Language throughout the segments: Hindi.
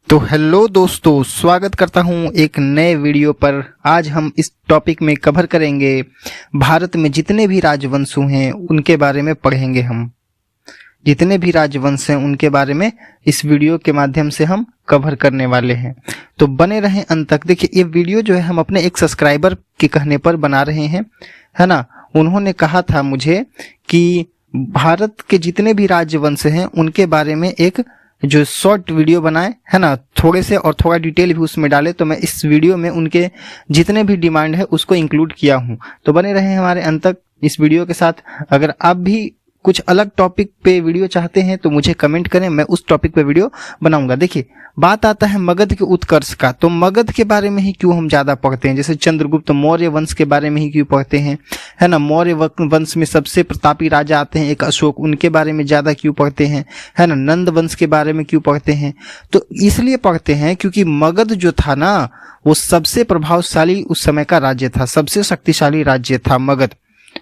तो हेलो दोस्तों, स्वागत करता हूं एक नए वीडियो पर। आज हम इस टॉपिक में कवर करेंगे भारत में जितने भी राजवंश हैं उनके बारे में पढ़ेंगे। हम जितने भी राजवंश हैं उनके बारे में इस वीडियो के माध्यम से हम कवर करने वाले हैं, तो बने रहें अंत तक। देखिए, ये वीडियो जो है हम अपने एक सब्सक्राइबर के कहने पर बना रहे हैं, है ना। उन्होंने कहा था मुझे कि भारत के जितने भी राजवंश हैं उनके बारे में एक जो शॉर्ट वीडियो बनाए, है ना, थोड़े से और थोड़ा डिटेल भी उसमें डाले। तो मैं इस वीडियो में उनके जितने भी डिमांड है उसको इंक्लूड किया हूं। तो बने रहे हमारे अंत तक इस वीडियो के साथ। अगर आप भी कुछ अलग टॉपिक पे वीडियो चाहते हैं तो मुझे कमेंट करें, मैं उस टॉपिक पे वीडियो बनाऊंगा। देखिए, बात आता है मगध के उत्कर्ष का। तो मगध के बारे में ही क्यों हम ज्यादा पढ़ते हैं, जैसे चंद्रगुप्त मौर्य वंश के बारे में ही क्यों पढ़ते हैं, है ना। मौर्य वंश में सबसे प्रतापी राजा आते हैं एक अशोक, उनके बारे में ज्यादा क्यों पढ़ते हैं, है ना। नंद वंश के बारे में क्यों पढ़ते हैं, तो इसलिए पढ़ते हैं क्योंकि मगध जो था ना वो सबसे प्रभावशाली उस समय का राज्य था, सबसे शक्तिशाली राज्य था मगध,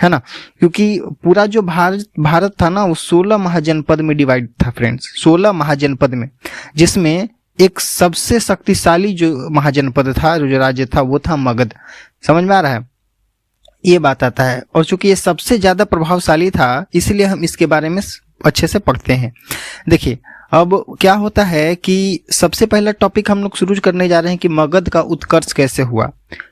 है ना। क्योंकि पूरा जो भारत था ना वो 16 महाजनपद में डिवाइड था फ्रेंड्स, 16 महाजनपद में, जिसमें एक सबसे शक्तिशाली जो महाजनपद था, जो राज्य था, वो था मगध। समझ में आ रहा है, ये बात आता है। और चूंकि ये सबसे ज्यादा प्रभावशाली था इसलिए हम इसके बारे में अच्छे से पढ़ते हैं। देखिए, अब क्या होता है कि सबसे पहला टॉपिक हम लोग शुरू करने जा रहे हैं कि मगध का उत्कर्ष कैसे हुआ।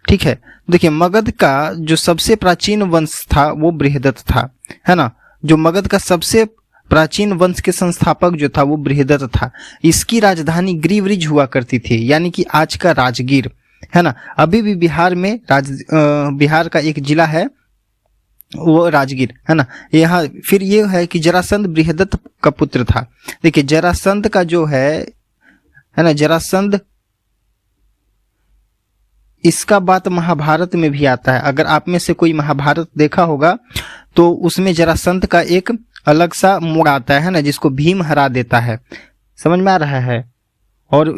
ठीक है, देखिए, मगध का जो सबसे प्राचीन वंश था वो बृहदत्त था, है ना। जो मगध का सबसे प्राचीन वंश के संस्थापक जो था वो बृहदत्त था। इसकी राजधानी गिरिव्रज हुआ करती थी, यानी कि आज का राजगीर, है ना। अभी भी बिहार में बिहार का एक जिला है वो राजगीर, है ना। यहाँ फिर ये है कि जरासंध बृहदत्त का पुत्र था। देखिए, जरासंध का जो है ना, जरासंध, इसका बात महाभारत में भी आता है। अगर आप में से कोई महाभारत देखा होगा तो उसमें जरासंध का एक अलग सा मोड़ आता है ना, जिसको भीम हरा देता है। समझ में आ रहा है। और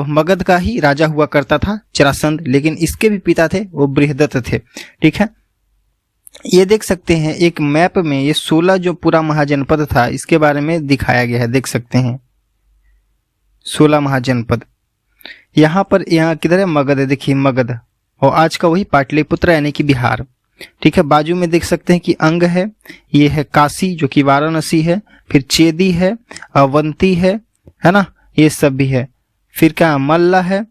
मगध का ही राजा हुआ करता था जरासंध, लेकिन इसके भी पिता थे वो बृहदत्त थे। ठीक है, ये देख सकते हैं एक मैप में, ये 16 जो पूरा महाजनपद था इसके बारे में दिखाया गया है, देख सकते हैं 16 महाजनपद। यहाँ पर, यहाँ किधर है, मगध है। देखिए मगध, और आज का वही पाटलिपुत्र यानी कि बिहार। ठीक है, बाजू में देख सकते हैं कि अंग है, ये है काशी जो कि वाराणसी है, फिर चेदी है, अवंती है ना, ये सब भी है। फिर क्या, मल्ला है,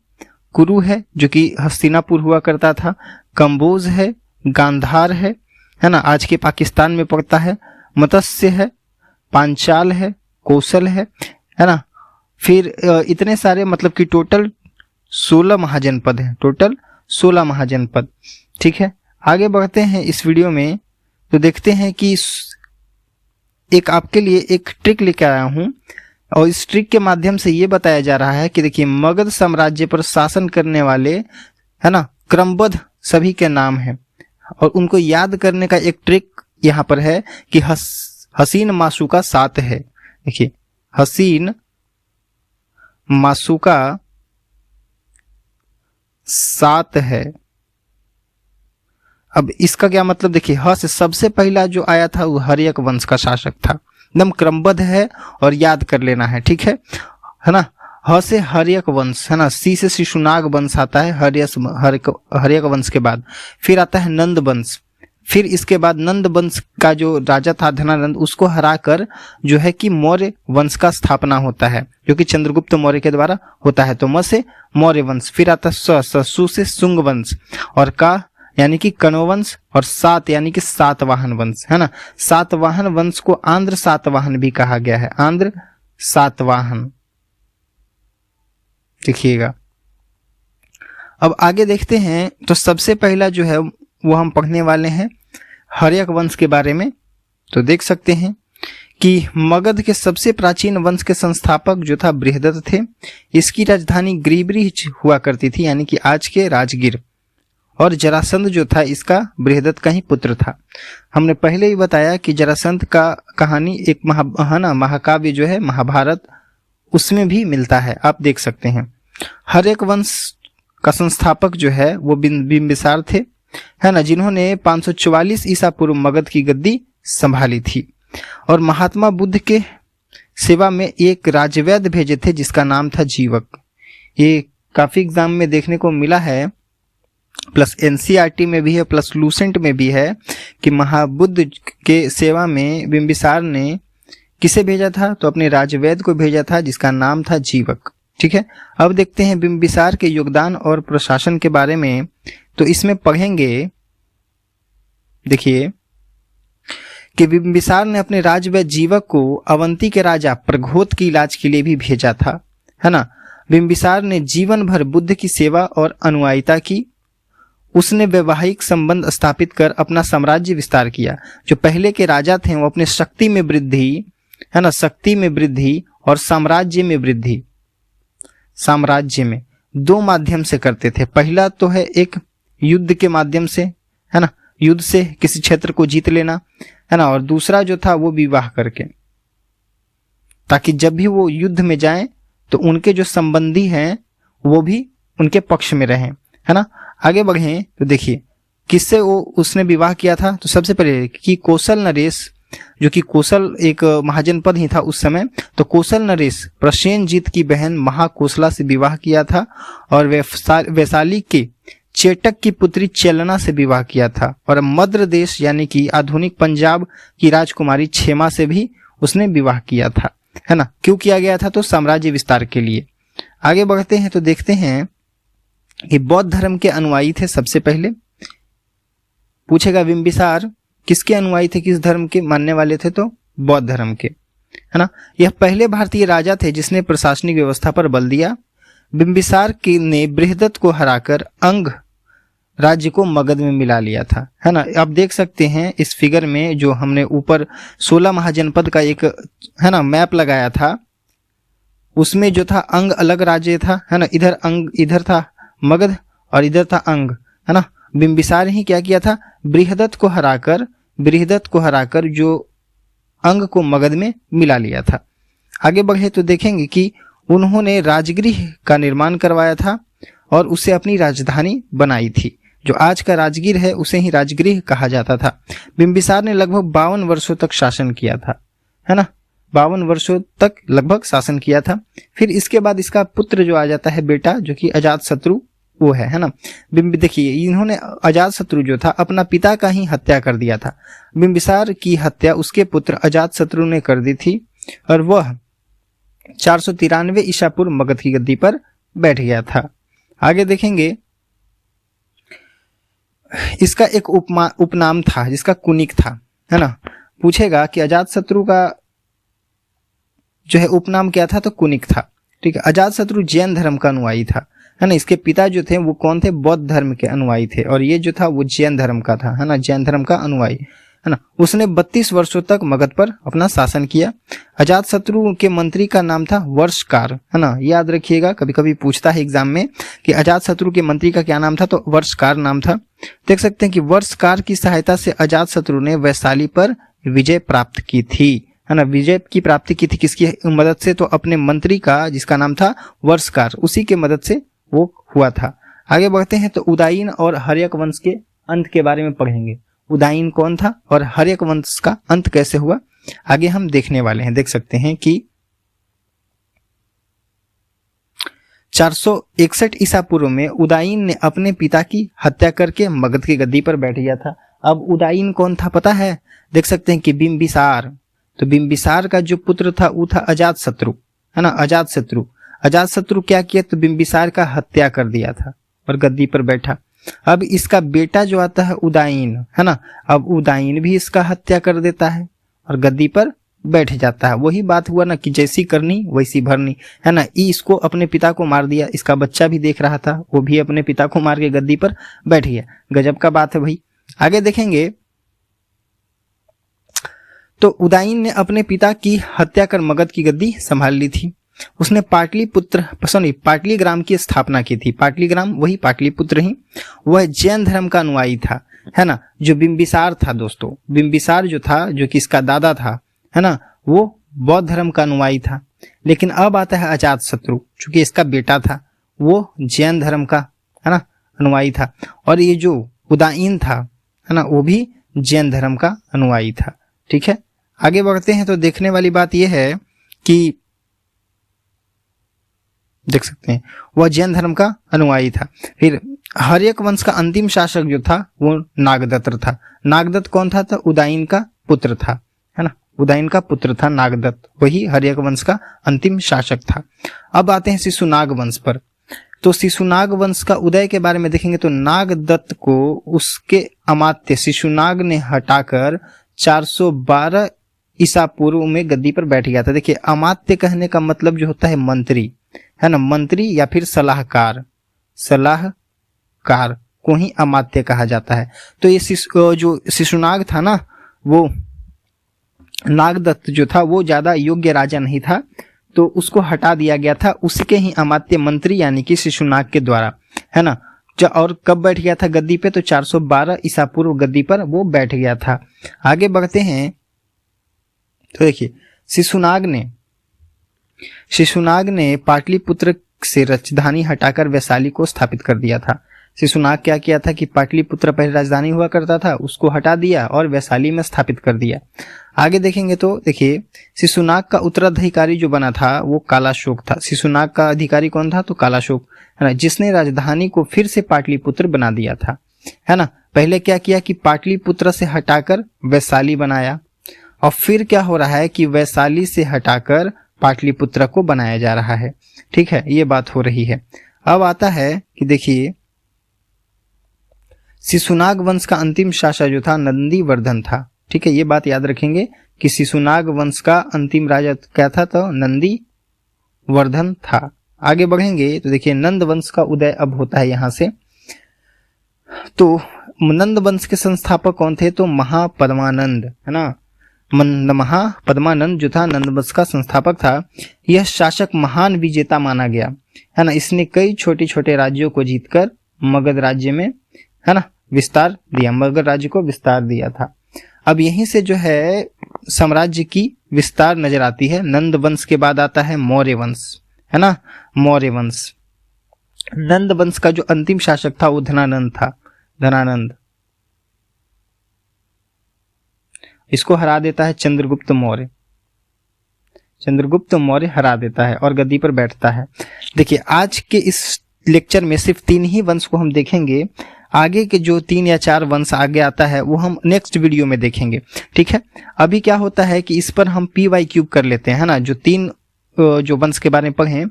कुरु है जो कि हस्तिनापुर हुआ करता था, कंबोज है, गांधार है ना, आज के पाकिस्तान में पड़ता है, मत्स्य है, पांचाल है, कौशल है ना। फिर इतने सारे, मतलब कि टोटल 16 महाजनपद हैं, टोटल 16 महाजनपद। ठीक है, आगे बढ़ते हैं इस वीडियो में, तो देखते हैं कि एक आपके लिए एक ट्रिक लेकर आया हूं, और इस ट्रिक के माध्यम से ये बताया जा रहा है कि देखिए, मगध साम्राज्य पर शासन करने वाले, है ना, क्रमबद्ध सभी के नाम हैं, और उनको याद करने का एक ट्रिक यहाँ पर है कि हसीन माशूका 7 है। देखिए, हसीन माशूका 7 है। अब इसका क्या मतलब, देखिए, ह से सबसे पहला जो आया था वो हर्यक वंश का शासक था। एकदम क्रमबद्ध है और याद कर लेना है, ठीक है ना। ह से हर्यक वंश, है ना। सी से शिशुनाग वंश आता है हर्यक वंश के बाद। फिर आता है नंद वंश। फिर इसके बाद नंद वंश का जो राजा था धनानंद, उसको हराकर जो है कि मौर्य वंश का स्थापना होता है, जो कि चंद्रगुप्त मौर्य के द्वारा होता है। तो म से मौर्य वंश, फिर आता है सु से शुंग वंश, और का यानी कि कनोवंश, और सात यानी कि सातवाहन वंश, है ना। सातवाहन वंश को आंध्र सातवाहन भी कहा गया है, आंध्र सातवाहन। देखिएगा, अब आगे देखते हैं। तो सबसे पहला जो है वो हम पढ़ने वाले हैं हर्यक वंश के बारे में। तो देख सकते हैं कि मगध के सबसे प्राचीन वंश के संस्थापक जो था बृहदत्त थे। इसकी राजधानी गिरिव्रज हुआ करती थी, यानी कि आज के राजगीर। और जरासंध जो था इसका बृहदत्त का ही पुत्र था। हमने पहले ही बताया कि जरासंध का कहानी एक महाकाव्य जो है महाभारत, उसमें भी मिलता है, आप देख सकते हैं। हर्यक वंश का संस्थापक जो है वो बिंबिसार थे, है ना, जिन्होंने 544 ईसा पूर्व मगध की गद्दी संभाली थी। और महात्मा बुद्ध के सेवा में एक राजवैद्य भेजे थे जिसका नाम था जीवक। ये काफी एग्जाम में देखने को मिला है, प्लस एनसीईआरटी में भी है, प्लस लूसेंट में भी है कि महाबुद्ध के सेवा में बिंबिसार ने किसे भेजा था, तो अपने राजवैद्य को भेजा था जिसका नाम था जीवक। ठीक है, अब देखते हैं बिंबिसार के योगदान और प्रशासन के बारे में। तो इसमें पढ़ेंगे, देखिए कि बिंबिसार ने अपने राजवैद्य जीवक को अवंती के राजा प्रघोत के इलाज के लिए भी भेजा था, है ना। बिंबिसार ने जीवन भर बुद्ध की सेवा और अनुयायिता की। उसने वैवाहिक संबंध स्थापित कर अपना साम्राज्य विस्तार किया। जो पहले के राजा थे वो अपने शक्ति में वृद्धि, है ना, शक्ति में वृद्धि और साम्राज्य में वृद्धि, साम्राज्य में दो माध्यम से करते थे। पहला तो है एक युद्ध के माध्यम से, है ना, युद्ध से किसी क्षेत्र को जीत लेना, है ना, और दूसरा जो था वो विवाह करके, ताकि जब भी वो युद्ध में जाएं तो उनके जो संबंधी हैं वो भी उनके पक्ष में रहें, है ना। आगे बढ़ें तो देखिए किससे वो उसने विवाह किया था। तो सबसे पहले कि कौशल नरेश, जो कि कौशल एक महाजनपद ही था उस समय, तो कौशल नरेश प्रसेनजीत की बहन महाकोसला से विवाह किया था। और वैशाली के चेटक की पुत्री चेलना से विवाह किया था। और मद्र देश यानी कि आधुनिक पंजाब की राजकुमारी क्षेमा से भी उसने विवाह किया था, है ना। क्यों किया गया था, तो साम्राज्य विस्तार के लिए। आगे बढ़ते हैं तो देखते हैं कि बौद्ध धर्म के अनुयायी थे। सबसे पहले पूछेगा बिंबिसार किसके अनुयायी थे, किस धर्म के मानने वाले थे, तो बौद्ध धर्म के, है ना। यह पहले भारतीय राजा थे जिसने प्रशासनिक व्यवस्था पर बल दिया। बिंबिसार ने बृहदत्त को हराकर अंग राज्य को मगध में मिला लिया था, है ना। आप देख सकते हैं इस फिगर में जो हमने ऊपर 16 महाजनपद का एक, है ना, मैप लगाया था, उसमें जो था अंग अलग राज्य था, है ना। इधर अंग, इधर था मगध और इधर था अंग, है ना। बिंबिसार ही क्या किया था, बृहदत्त को हराकर जो अंग को मगध में मिला लिया था। आगे बढ़े तो देखेंगे कि उन्होंने राजगृह का निर्माण करवाया था और उसे अपनी राजधानी बनाई थी। जो आज का राजगीर है उसे ही राजगृह कहा जाता था। बिंबिसार ने लगभग 52 वर्षों तक शासन किया था, है ना, 52 वर्षों तक लगभग शासन किया था। फिर इसके बाद इसका पुत्र जो आ जाता है बेटा, जो कि अजातशत्रु वो है ना। देखिए इन्होंने अजातशत्रु जो था अपना पिता का ही हत्या कर दिया था। बिंबिसार की हत्या उसके पुत्र अजातशत्रु ने कर दी थी और वह 493 ईसा पूर्व मगध की गद्दी पर बैठ गया था। आगे देखेंगे इसका एक उपनाम था जिसका कुनिक था, है ना। पूछेगा कि अजातशत्रु का जो है उपनाम क्या था, तो कुनिक था। ठीक है, अजातशत्रु जैन धर्म का अनुयायी था, है ना। इसके पिता जो थे वो कौन थे, बौद्ध धर्म के अनुयायी थे और ये जो था वो जैन धर्म का था, है ना, जैन धर्म का अनुयायी, है ना। उसने 32 वर्षों तक मगध पर अपना शासन किया। अजातशत्रु के मंत्री का नाम था वर्षकार, है ना, याद रखिएगा, कभी कभी पूछता है एग्जाम में कि अजातशत्रु के मंत्री का क्या नाम था, तो वर्षकार नाम था। देख सकते हैं कि वर्षकार की सहायता से अजातशत्रु ने वैशाली पर विजय प्राप्त की थी, है ना। विजय की प्राप्ति की थी किसकी मदद से, तो अपने मंत्री का जिसका नाम था वर्षकार, उसी के मदद से वो हुआ था। आगे बढ़ते हैं तो उदायीन और हर्यक वंश के अंत के बारे में पढ़ेंगे। उदायीन कौन था और हर्यक वंश का अंत कैसे हुआ, आगे हम देखने वाले हैं। देख सकते हैं कि 461 ईसा पूर्व में उदायीन ने अपने पिता की हत्या करके मगध की गद्दी पर बैठ गया था। अब उदायीन कौन था पता है, देख सकते हैं कि बिंबिसार। तो बिंबिसार का जो पुत्र था वो था अजातशत्रु, है ना, अजातशत्रु। अजातशत्रु क्या किया, तो बिंबिसार का हत्या कर दिया था और गद्दी पर बैठा। अब इसका बेटा जो आता है उदायीन, है ना, अब उदायीन भी इसका हत्या कर देता है और गद्दी पर बैठ जाता है। वही बात हुआ ना कि जैसी करनी वैसी भरनी, है ना। इसको अपने पिता को मार दिया, इसका बच्चा भी देख रहा था, वो भी अपने पिता को मार के गद्दी पर बैठ गया। गजब का बात है भाई। आगे देखेंगे तो उदायीन ने अपने पिता की हत्या कर मगध की गद्दी संभाल ली थी। उसने पाटलीग्राम की स्थापना की थी। पाटलीग्राम वही पाटलिपुत्र ही। वह जैन धर्म का अनुयायी था, है ना। जो बिंबिसार था दोस्तों, बिंबिसार जो था, जो कि इसका दादा था, है ना, वो बौद्ध धर्म का अनुयायी था। लेकिन अब आता है अजातशत्रु, चूंकि इसका बेटा था, वो जैन धर्म का, है ना, अनुयायी था। और ये जो उदायीन था, है ना, वो भी जैन धर्म का अनुयायी था। ठीक है, आगे बढ़ते हैं तो देखने वाली बात यह है कि देख सकते हैं, वह जैन धर्म का अनुयायी था। फिर हर्यक वंश का अंतिम शासक जो था वो नागदत्त था। नागदत्त कौन था? तो उदयन का पुत्र था, है ना, उदयन का पुत्र था नागदत्त, वही हर्यक वंश का अंतिम शासक था। अब आते हैं शिशुनाग वंश पर। तो शिशुनाग वंश का उदय के बारे में देखेंगे तो नागदत्त को उसके अमात्य शिशुनाग ने हटाकर 412 ईसा पूर्व में गद्दी पर बैठ गया था। देखिए, अमात्य कहने का मतलब जो होता है मंत्री, है ना, मंत्री या फिर सलाहकार, सलाहकार को ही अमात्य कहा जाता है। तो ये जो शिशुनाग था ना, वो नागदत्त जो था वो ज्यादा योग्य राजा नहीं था, तो उसको हटा दिया गया था उसके ही अमात्य मंत्री यानी कि शिशुनाग के द्वारा, है ना। और कब बैठ गया था गद्दी पे? तो 412 ईसा पूर्व गद्दी पर वो बैठ गया था। आगे बढ़ते हैं तो देखिए, शिशुनाग ने पाटलिपुत्र से राजधानी हटाकर वैशाली को स्थापित कर दिया था। शिशुनाग क्या किया था कि पाटलिपुत्र पहले राजधानी हुआ करता था, उसको हटा दिया और वैशाली में स्थापित कर दिया। आगे देखेंगे तो देखिए, शिशुनाग का उत्तराधिकारी जो बना था वो कालाशोक था। शिशुनाग का अधिकारी कौन था? तो कालाशोक, है ना, जिसने राजधानी को फिर से पाटलिपुत्र बना दिया था, है ना। पहले क्या किया कि पाटलिपुत्र से हटाकर वैशाली बनाया, और फिर क्या हो रहा है कि वैशाली से हटाकर पाटलिपुत्र को बनाया जा रहा है। ठीक है, ये बात हो रही है। अब आता है कि देखिए, शिशुनाग वंश का अंतिम शासक जो था नंदीवर्धन था। ठीक है, ये बात याद रखेंगे कि शिशुनाग वंश का अंतिम राजा क्या था? तो नंदीवर्धन था। आगे बढ़ेंगे तो देखिए, नंद वंश का उदय अब होता है यहां से। तो नंद वंश के संस्थापक कौन थे? तो महापद्मानंद, है ना, महापद्मानंद जो था नंद वंश का संस्थापक था। यह शासक महान विजेता माना गया, है ना। इसने कई छोटे छोटे राज्यों को जीतकर मगध राज्य में, है ना, विस्तार दिया, मगध राज्य को विस्तार दिया था। अब यहीं से जो है साम्राज्य की विस्तार नजर आती है। नंद वंश के बाद आता है मौर्य वंश, है ना, मौर्य वंश। नंद वंश का जो अंतिम शासक था वो धनानंद था, धनानंद। इसको हरा देता है चंद्रगुप्त मौर्य, चंद्रगुप्त मौर्य हरा देता है और गद्दी पर बैठता है। देखिए, आज के इस लेक्चर में सिर्फ 3 ही वंश को हम देखेंगे। आगे के जो 3 या 4 वंश आगे आता है वो हम नेक्स्ट वीडियो में देखेंगे। ठीक है, अभी क्या होता है कि इस पर हम py³ कर लेते हैं, है ना। जो 3 जो वंश के बारे में पढ़े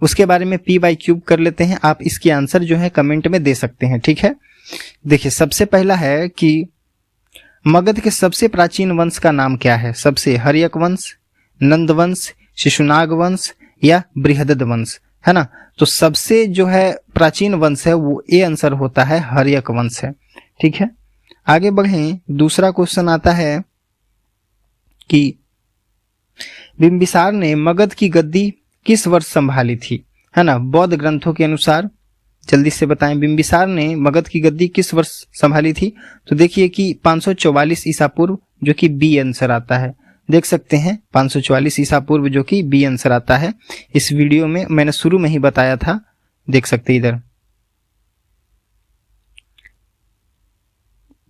उसके बारे में py³ कर लेते हैं। आप इसके आंसर जो है कमेंट में दे सकते हैं। ठीक है, देखिए, सबसे पहला है कि मगध के सबसे प्राचीन वंश का नाम क्या है? सबसे हर्यक वंश, नंद वंश, शिशुनाग वंश या बृहदद वंश, है ना। तो सबसे जो है प्राचीन वंश है वो ए आंसर होता है, हर्यक वंश है। ठीक है, आगे बढ़ें। दूसरा क्वेश्चन आता है कि बिंबिसार ने मगध की गद्दी किस वर्ष संभाली थी, है ना। बौद्ध ग्रंथों के अनुसार जल्दी से बताएं, बिंबिसार ने मगध की गद्दी किस वर्ष संभाली थी? तो देखिए कि 544 ईसा पूर्व, जो कि बी आंसर आता है। देख सकते हैं 544 ईसा पूर्व, जो कि बी आंसर आता है। इस वीडियो में मैंने शुरू में ही बताया था, देख सकते इधर,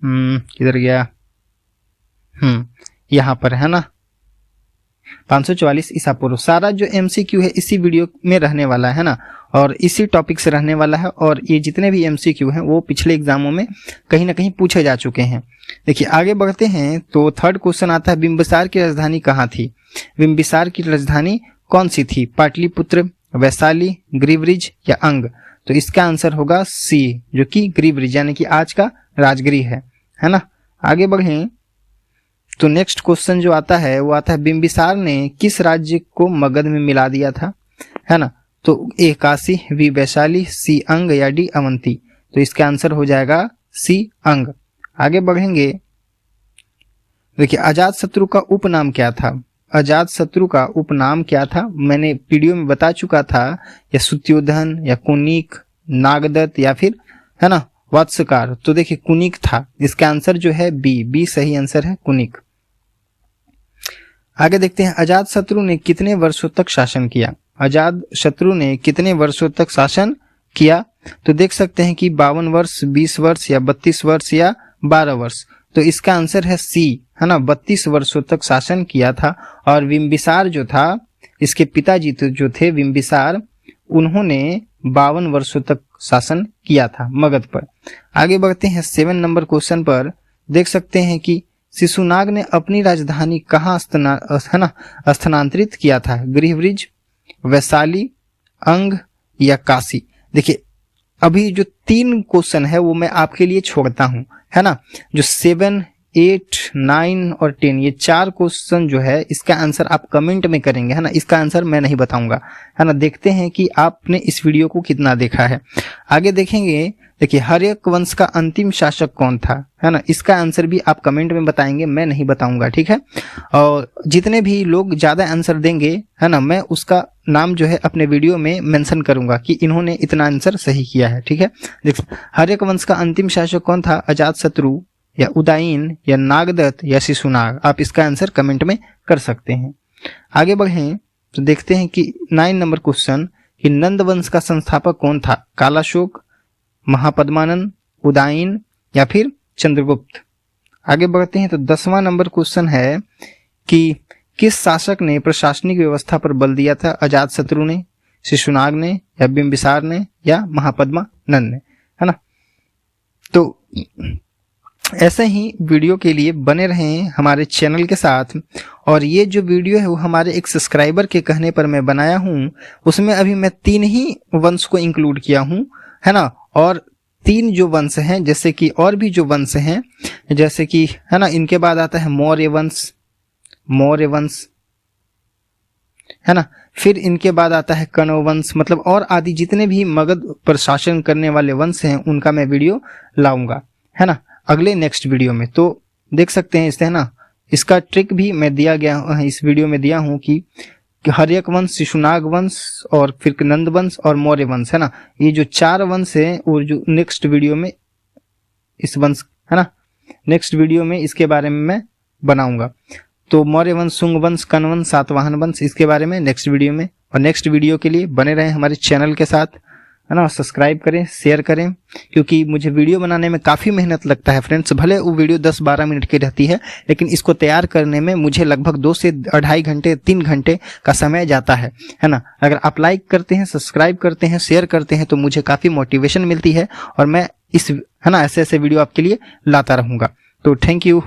किधर गया, यहाँ पर, है ना, 544 ईसा पूर्व। सारा जो MCQ है इसी वीडियो में रहने वाला है ना, और इसी टॉपिक से रहने वाला है। और ये जितने भी MCQ हैं वो पिछले एग्जामों में कहीं ना कहीं पूछे जा चुके हैं। देखिए, आगे बढ़ते हैं तो थर्ड क्वेश्चन आता है, बिंबिसार की राजधानी कहाँ थी? बिंबिसार की राजधानी कौन सी थी? पाटलिपुत्र, वैशाली, ग्रीवरिज या अंग? तो इसका आंसर होगा सी, जो कि ग्रीवरिज यानी कि आज का राजगृह है ना। आगे बढ़ें तो नेक्स्ट क्वेश्चन जो आता है वो आता है, बिंबिसार ने किस राज्य को मगध में मिला दिया था, है ना। तो ए काशी, बी वैशाली, सी अंग या डी अवंती? तो इसका आंसर हो जाएगा सी अंग। आगे बढ़ेंगे, देखिए, अजातशत्रु का उपनाम क्या था? अजातशत्रु का उपनाम क्या था? मैंने वीडियो में बता चुका था, या सुत्योधन या कुनिक, नागदत्त या फिर, है ना, वत्सकार। तो देखिए कुनिक था। इसका आंसर जो है बी सही आंसर है, कुनिक। आगे देखते हैं, अजातशत्रु ने कितने वर्षों तक शासन किया? अजातशत्रु ने कितने वर्षों तक शासन किया? तो देख सकते हैं कि 52 वर्ष, 20 वर्ष या 32 वर्ष या 12 वर्ष। तो इसका आंसर है सी, है ना, 32 वर्षों तक शासन किया था। और बिंबिसार जो था, इसके पिताजी जो थे बिंबिसार, उन्होंने 52 वर्षों तक शासन किया था मगध पर। आगे बढ़ते हैं 7 नंबर क्वेश्चन पर। देख सकते हैं कि शिशुनाग ने अपनी राजधानी कहाँ स्थानांतरित किया था? गृहब्रिज, वैशाली, अंग या काशी? देखिए अभी जो 3 क्वेश्चन है वो मैं आपके लिए छोड़ता हूं, है ना। जो 7, 8, 9 और 10 ये 4 क्वेश्चन जो है इसका आंसर आप कमेंट में करेंगे, है ना। इसका आंसर मैं नहीं बताऊंगा, है ना। देखते हैं कि आपने इस वीडियो को कितना देखा है। आगे देखेंगे, देखिए हर्यक वंश का अंतिम शासक कौन था, है ना। इसका आंसर भी आप कमेंट में बताएंगे, मैं नहीं बताऊंगा, ठीक है। और जितने भी लोग ज्यादा आंसर देंगे, है ना, मैं उसका नाम जो है अपने वीडियो में मेंशन करूंगा कि इन्होंने इतना आंसर सही किया है, ठीक है। देख, हर्यक वंश का अंतिम शासक कौन था? अजातशत्रु या उदयन या नागदत्त या शिशुनाग? आप इसका आंसर कमेंट में कर सकते हैं। आगे बढ़ें तो देखते हैं कि 9 नंबर क्वेश्चन कि नंद वंश का संस्थापक कौन था? कालाशोक, महापद्मानंद, उदयन या फिर चंद्रगुप्त? आगे बढ़ते हैं तो 10वां नंबर क्वेश्चन है कि किस शासक ने प्रशासनिक व्यवस्था पर बल दिया था? अजातशत्रु ने, शिशुनाग ने या बिंबिसार ने या महापद्मानंद ने, है ना। तो ऐसे ही वीडियो के लिए बने रहें हमारे चैनल के साथ। और ये जो वीडियो है वो हमारे एक सब्सक्राइबर के कहने पर मैं बनाया हूँ, उसमें अभी मैं 3 ही वंश को इंक्लूड किया हूँ, है ना। और 3 जो वंश हैं, जैसे कि और भी जो वंश हैं, जैसे कि, है ना, इनके बाद आता है मौर्य वंश, है ना। फिर इनके बाद आता है कण्व वंश, मतलब और आदि जितने भी मगध पर शासन करने वाले वंश हैं उनका मैं वीडियो लाऊंगा, है ना, अगले नेक्स्ट वीडियो में। तो देख सकते हैं इससे, है ना, इसका ट्रिक भी मैं दिया गया इस वीडियो में दिया हूं कि हर्यक वंश, शिशुनाग वंश और फिर नंद वंश और मौर्य वंश, है ना। ये जो 4 वंश है और जो नेक्स्ट वीडियो में इस वंश, है ना, नेक्स्ट वीडियो में इसके बारे में मैं बनाऊंगा। तो मौर्य वंश, शुंग वंश, कण्व वंश, सातवाहन वंश, इसके बारे में नेक्स्ट वीडियो में। और नेक्स्ट वीडियो के लिए बने रहें हमारे चैनल के साथ, है ना। सब्सक्राइब करें, शेयर करें, क्योंकि मुझे वीडियो बनाने में काफ़ी मेहनत लगता है फ्रेंड्स। भले वो वीडियो 10-12 मिनट की रहती है, लेकिन इसको तैयार करने में मुझे लगभग 2 से 2.5 घंटे 3 घंटे का समय जाता है ना। अगर आप लाइक करते हैं, सब्सक्राइब करते हैं, शेयर करते हैं तो मुझे काफ़ी मोटिवेशन मिलती है और मैं इस, है ना, ऐसे ऐसे वीडियो आपके लिए लाता रहूँगा। तो थैंक यू।